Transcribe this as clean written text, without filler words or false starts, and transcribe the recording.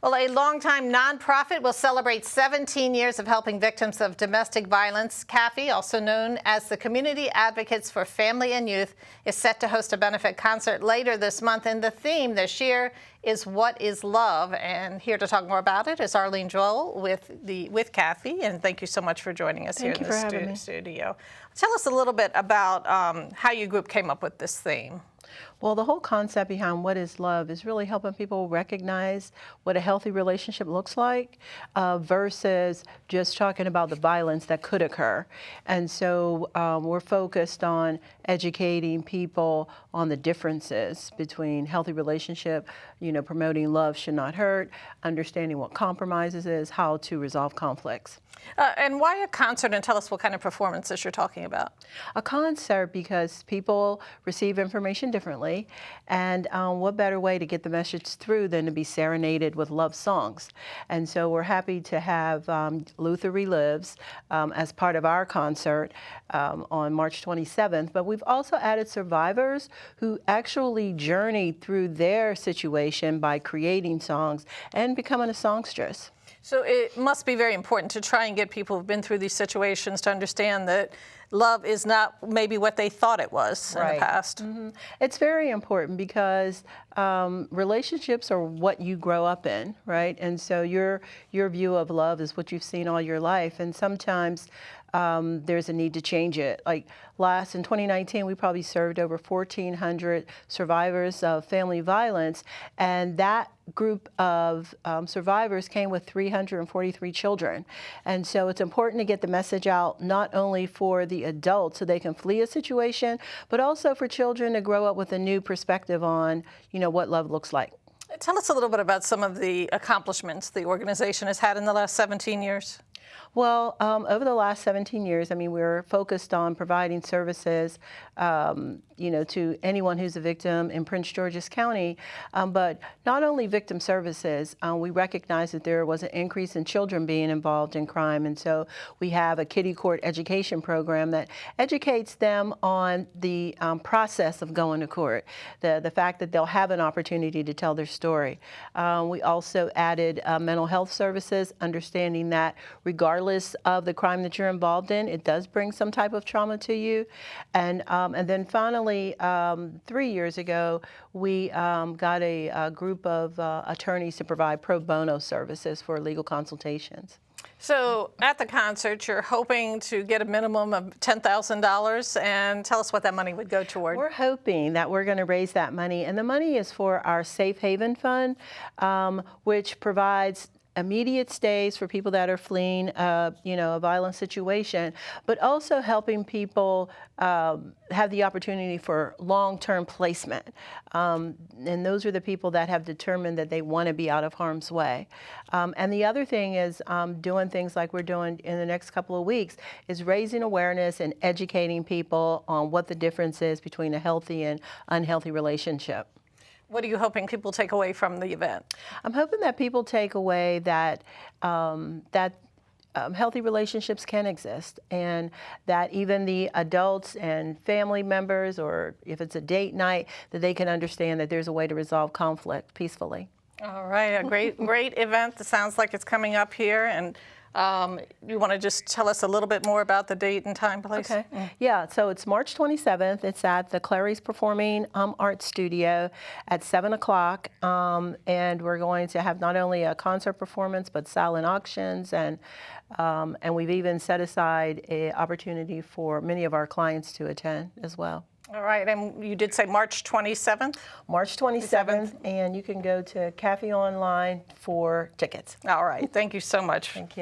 Well, a longtime nonprofit will celebrate 17 years of helping victims of domestic violence. CAFY, also known as the Community Advocates for Family and Youth, is set to host a benefit concert later this month. And the theme this year is What is Love? And here to talk more about it is Arleen Joell with CAFY. And thank you so much for joining us here in the studio. Tell us a little bit about how your group came up with this theme. Well, the whole concept behind What is Love is really helping people recognize what a healthy relationship looks like versus just talking about the violence that could occur. And so we're focused on educating people on the differences between healthy relationship, promoting love should not hurt, understanding what compromises is, how to resolve conflicts. And why a concert, and tell us what kind of performances you're talking about. A concert because people receive information differently, and what better way to get the message through than to be serenaded with love songs. And so we're happy to have Luther Relives as part of our concert on March 27th, but we've also added survivors who actually journeyed through their situation by creating songs and becoming a songstress. So it must be very important to try and get people who've been through these situations to understand that love is not maybe what they thought it was in the past. Mm-hmm. It's very important because relationships are what you grow up in, right? And so your view of love is what you've seen all your life, and sometimes there's a need to change it. Like in 2019, we probably served over 1,400 survivors of family violence, and that group of survivors came with 343 children. And so it's important to get the message out not only for the adults so they can flee a situation, but also for children to grow up with a new perspective on, what love looks like. Tell us a little bit about some of the accomplishments the organization has had in the last 17 years. Well, over the last 17 years, we're focused on providing services, to anyone who's a victim in Prince George's County. But not only victim services, we recognize that there was an increase in children being involved in crime. And so we have a kiddie court education program that educates them on the process of going to court, the fact that they'll have an opportunity to tell their story. We also added mental health services, understanding that regardless of the crime that you're involved in, it does bring some type of trauma to you. And then finally, 3 years ago, we got a group of attorneys to provide pro bono services for legal consultations. So at the concert, you're hoping to get a minimum of $10,000, and tell us what that money would go toward. We're hoping that we're going to raise that money, and the money is for our Safe Haven Fund, which provides immediate stays for people that are fleeing, a violent situation, but also helping people have the opportunity for long-term placement. And those are the people that have determined that they want to be out of harm's way. And the other thing is doing things like we're doing in the next couple of weeks is raising awareness and educating people on what the difference is between a healthy and unhealthy relationship. What are you hoping people take away from the event? I'm hoping that people take away that healthy relationships can exist, and that even the adults and family members, or if it's a date night, that they can understand that there's a way to resolve conflict peacefully. All right, a great event. It sounds like it's coming up here, and you want to just tell us a little bit more about the date and time, please? Okay. Yeah, so it's March 27th. It's at the Clary's Performing Arts Studio at 7 o'clock. And we're going to have not only a concert performance, but silent auctions. And we've even set aside an opportunity for many of our clients to attend as well. All right, and you did say March 27th? March 27th, and you can go to CAFY online for tickets. All right, thank you so much. Thank you.